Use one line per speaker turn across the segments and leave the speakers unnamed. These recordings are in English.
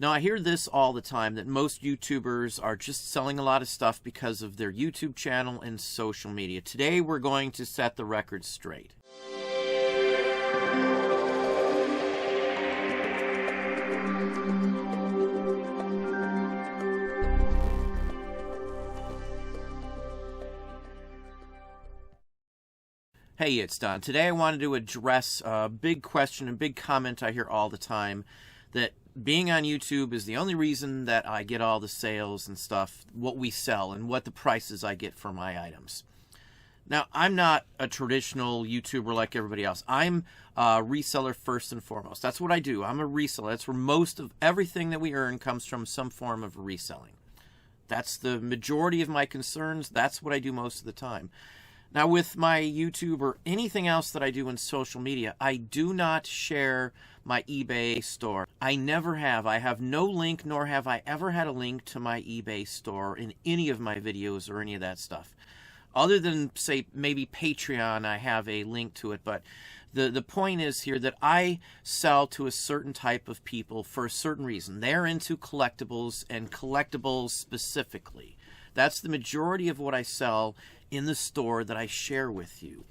Now, I hear this all the time, that most YouTubers are just selling a lot of stuff because of their YouTube channel and social media. Today, we're going to set the record straight. Hey, it's Don. Today I wanted to address a big question, a big comment I hear all the time, that being on YouTube is the only reason that I get all the sales and stuff, what we sell and what the prices I get for my items. Now, I'm not a traditional YouTuber like everybody else. I'm a reseller first and foremost. That's what I do. I'm a reseller. That's where most of everything that we earn comes from some form of reselling. That's the majority of my concerns. That's what I do most of the time. Now, with my YouTube or anything else that I do in social media, I do not share my eBay store. I never have. I have no link, nor have I ever had a link to my eBay store in any of my videos or any of that stuff. Other than, say, maybe Patreon, I have a link to it. But the point is here that I sell to a certain type of people for a certain reason. They're into collectibles, and collectibles specifically. That's the majority of what I sell in the store that I share with you.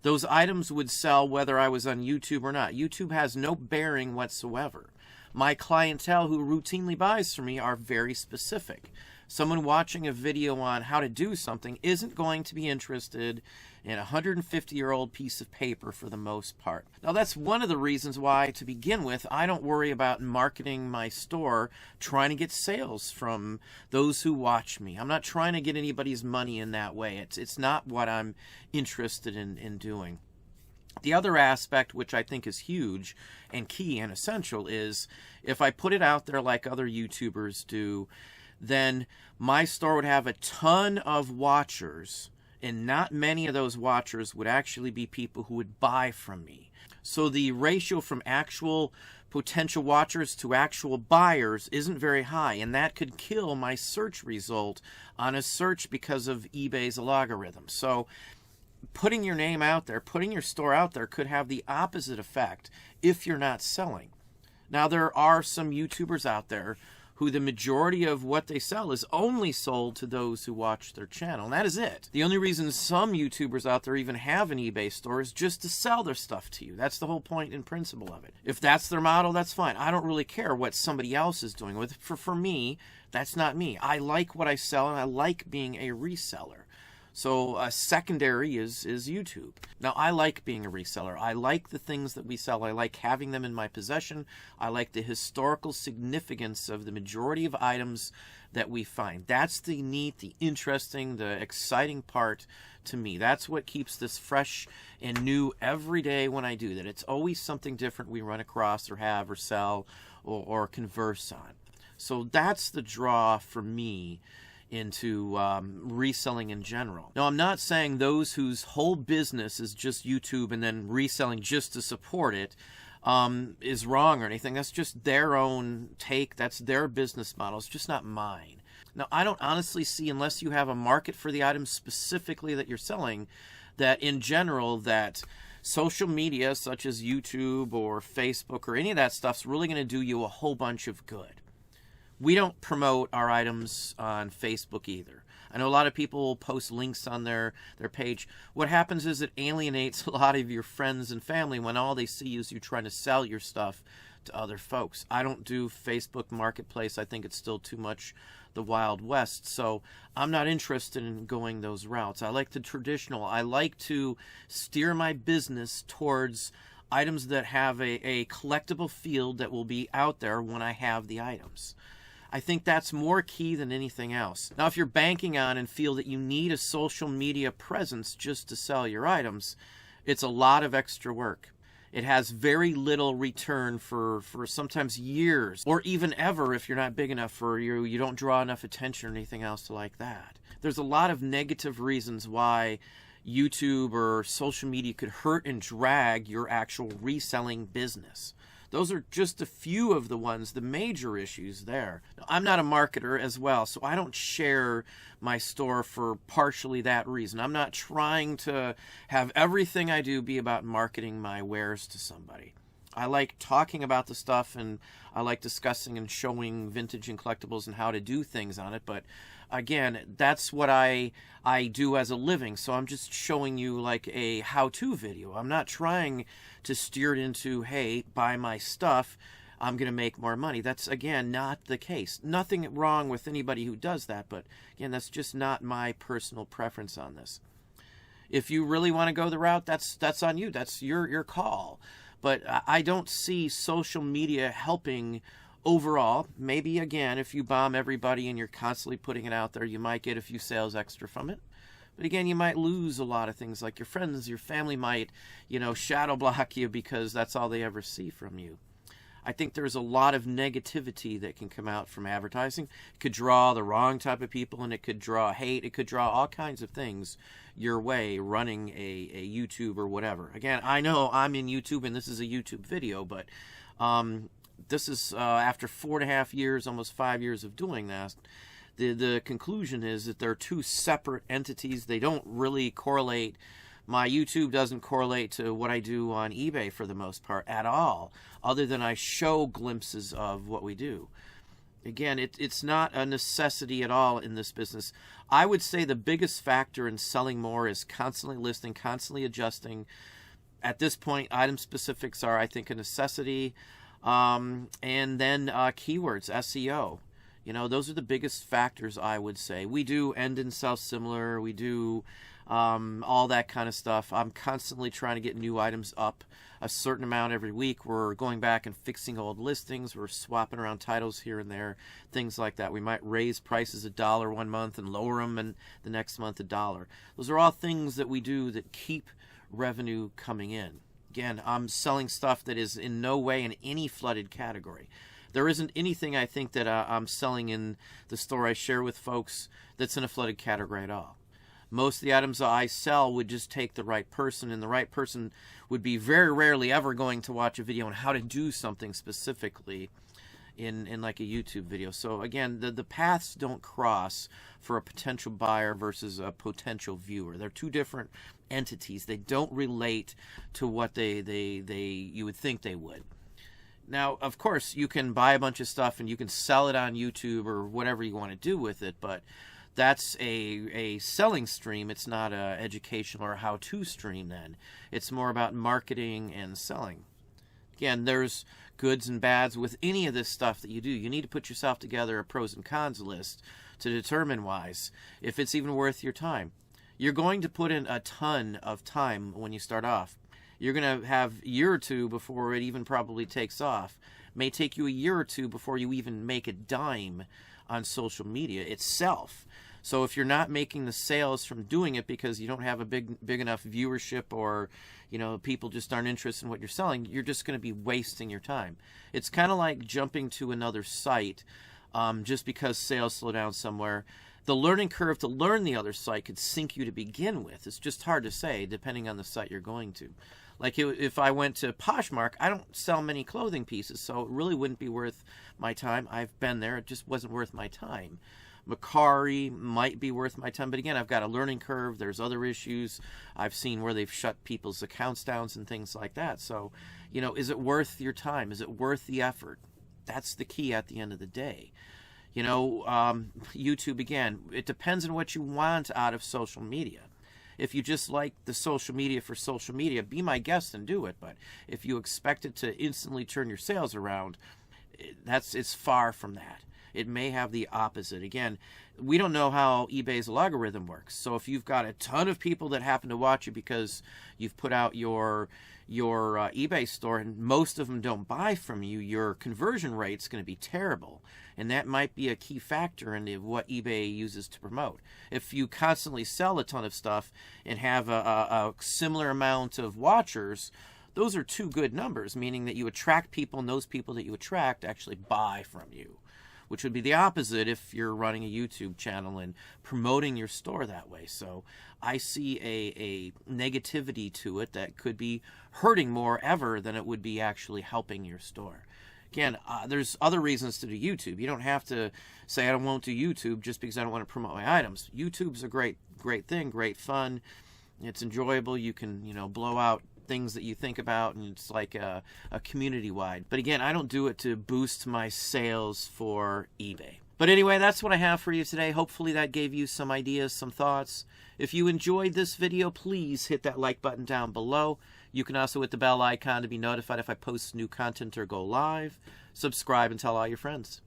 Those items would sell whether I was on YouTube or not. YouTube has no bearing whatsoever. My clientele who routinely buys from me are very specific. Someone watching a video on how to do something isn't going to be interested in a 150-year-old piece of paper for the most part. Now, that's one of the reasons why, to begin with, I don't worry about marketing my store, trying to get sales from those who watch me. I'm not trying to get anybody's money in that way. It's not what I'm interested in doing. The other aspect, which I think is huge and key and essential, is if I put it out there like other YouTubers do, then my store would have a ton of watchers, and not many of those watchers would actually be people who would buy from me. So the ratio from actual potential watchers to actual buyers isn't very high, and that could kill my search result on a search because of eBay's algorithm. So putting your name out there, putting your store out there could have the opposite effect if you're not selling. Now, there are some YouTubers out there who the majority of what they sell is only sold to those who watch their channel, and that is it. The only reason some YouTubers out there even have an eBay store is just to sell their stuff to you. That's the whole point and principle of it. If that's their model, that's fine. I don't really care what somebody else is doing with it. For me, that's not me. I like what I sell, and I like being a reseller. So a secondary is YouTube. Now, I like being a reseller. I like the things that we sell. I like having them in my possession. I like the historical significance of the majority of items that we find. That's the neat, the interesting, the exciting part to me. That's what keeps this fresh and new every day when I do that. It's always something different we run across or have or sell or converse on. So that's the draw for me into reselling in general. Now, I'm not saying those whose whole business is just YouTube and then reselling just to support it is wrong or anything. That's just their own take. That's their business model. It's just not mine. Now, I don't honestly see, unless you have a market for the items specifically that you're selling, that in general that social media such as YouTube or Facebook or any of that stuff's really going to do you a whole bunch of good. We don't promote our items on Facebook either. I know a lot of people will post links on their page. What happens is it alienates a lot of your friends and family when all they see is you trying to sell your stuff to other folks. I don't do Facebook Marketplace. I think it's still too much the Wild West, so I'm not interested in going those routes. I like the traditional. I like to steer my business towards items that have a collectible field that will be out there when I have the items. I think that's more key than anything else. Now, if you're banking on and feel that you need a social media presence just to sell your items, it's a lot of extra work. It has very little return for sometimes years, or even ever if you're not big enough for you don't draw enough attention or anything else like that. There's a lot of negative reasons why YouTube or social media could hurt and drag your actual reselling business. Those are just a few of the ones, the major issues there. Now, I'm not a marketer as well, so I don't share my store for partially that reason. I'm not trying to have everything I do be about marketing my wares to somebody. I like talking about the stuff, and I like discussing and showing vintage and collectibles and how to do things on it. But again, that's what I do as a living. So I'm just showing you like a how-to video. I'm not trying to steer it into, hey, buy my stuff, I'm going to make more money. That's, again, not the case. Nothing wrong with anybody who does that, but again, that's just not my personal preference on this. If you really want to go the route, that's on you. That's your call. But I don't see social media helping overall. Maybe, again, if you bomb everybody and you're constantly putting it out there, you might get a few sales extra from it. But again, you might lose a lot of things, like your friends, your family might, shadow block you because that's all they ever see from you. I think there's a lot of negativity that can come out from advertising. It could draw the wrong type of people, and it could draw hate. It could draw all kinds of things your way running a YouTube or whatever. Again, I know I'm in YouTube, and this is a YouTube video, but this is after 4.5 years, almost 5 years of doing that. The conclusion is that they're two separate entities. They don't really correlate. My YouTube doesn't correlate to what I do on eBay for the most part at all, other than I show glimpses of what we do. Again, it's not a necessity at all in this business. I would say the biggest factor in selling more is constantly listing, constantly adjusting. At this point, item specifics are, I think, a necessity. And then keywords, SEO. Those are the biggest factors, I would say. We do end and sell similar. We do all that kind of stuff. I'm constantly trying to get new items up a certain amount every week. We're going back and fixing old listings. We're swapping around titles here and there, things like that. We might raise prices $1 one month and lower them and the next month $1. Those are all things that we do that keep revenue coming in. Again, I'm selling stuff that is in no way in any flooded category. There isn't anything, I think, that I'm selling in the store I share with folks that's in a flooded category at all. Most of the items I sell would just take the right person, and the right person would be very rarely ever going to watch a video on how to do something specifically in like a YouTube video. So again, the paths don't cross for a potential buyer versus a potential viewer. They're two different entities. They don't relate to what you would think they would. Now, of course, you can buy a bunch of stuff and you can sell it on YouTube or whatever you want to do with it, but that's a selling stream. It's not an educational or how-to stream then. It's more about marketing and selling. Again, there's goods and bads with any of this stuff that you do. You need to put yourself together a pros and cons list to determine if it's even worth your time. You're going to put in a ton of time when you start off. You're going to have a year or two before it even probably takes off. It may take you a year or two before you even make a dime on social media itself. So if you're not making the sales from doing it because you don't have a big enough viewership, or people just aren't interested in what you're selling, you're just going to be wasting your time. It's kind of like jumping to another site just because sales slow down somewhere. The learning curve to learn the other site could sink you to begin with. It's just hard to say depending on the site you're going to. Like if I went to Poshmark, I don't sell many clothing pieces, so it really wouldn't be worth my time. I've been there. It just wasn't worth my time. Macari might be worth my time, but again, I've got a learning curve. There's other issues. I've seen where they've shut people's accounts down and things like that. So, is it worth your time? Is it worth the effort? That's the key at the end of the day. YouTube, again, it depends on what you want out of social media. If you just like the social media for social media, be my guest and do it. But if you expect it to instantly turn your sales around, it's far from that. It may have the opposite. Again, we don't know how eBay's logarithm works. So if you've got a ton of people that happen to watch you because you've put out your eBay store and most of them don't buy from you, your conversion rate's going to be terrible. And that might be a key factor in what eBay uses to promote. If you constantly sell a ton of stuff and have a similar amount of watchers, those are two good numbers, meaning that you attract people, and those people that you attract actually buy from you, which would be the opposite if you're running a YouTube channel and promoting your store that way. So I see a negativity to it that could be hurting more ever than it would be actually helping your store. Again, there's other reasons to do YouTube. You don't have to say I won't do YouTube just because I don't want to promote my items. YouTube's a great thing, great fun. It's enjoyable. You can, blow out things that you think about, and it's like a community-wide. But again, I don't do it to boost my sales for eBay. But anyway, that's what I have for you today. Hopefully that gave you some ideas, some thoughts. If you enjoyed this video, please hit that like button down below. You can also hit the bell icon to be notified if I post new content or go live. Subscribe and tell all your friends.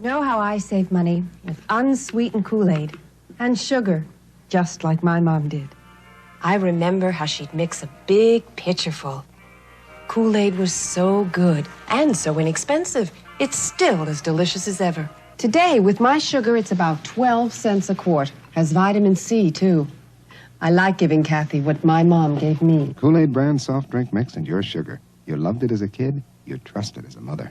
Know how I save money? With unsweetened Kool-Aid and sugar, just like my mom did.
I remember how she'd mix a big pitcher full. Kool-Aid was so good and so inexpensive. It's still as delicious as ever.
Today, with my sugar, it's about 12 cents a quart. Has vitamin C, too. I like giving Kathy what my mom gave me.
Kool-Aid brand soft drink mix and your sugar. You loved it as a kid, you trust it as a mother.